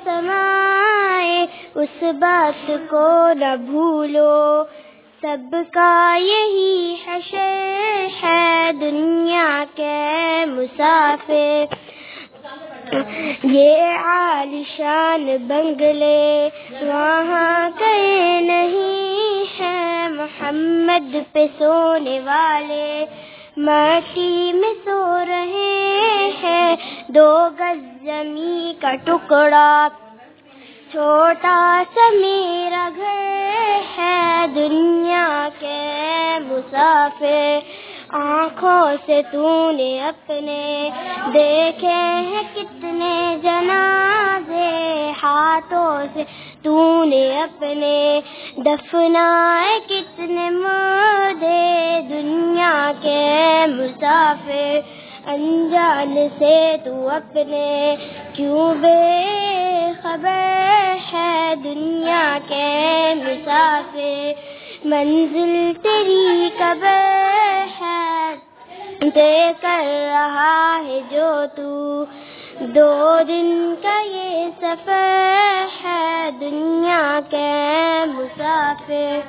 سمائے اس بات کو نہ بھولو، سب کا یہی حشر ہے دنیا کے مسافر۔ یہ عالیشان بنگلے وہاں کہیں نہیں ہے، محمد پہ سونے والے مٹی میں سو رہے ہیں۔ 2 گز زمین کا ٹکڑا چھوٹا سا میرا گھر ہے دنیا کے مسافر۔ آنکھوں سے تو نے اپنے دیکھے ہیں کتنے جنازے، ہاتھوں سے تو نے اپنے دفنائے کتنے مردے دنیا کے مسافر۔ انجان سے تو اپنے کیوں بے خبر ہے دنیا کے مسافر۔ منزل تیری قبر ہے طے کر رہا ہے جو تو، 2 دن کا یہ سفر ہے دنیا کے مسافر۔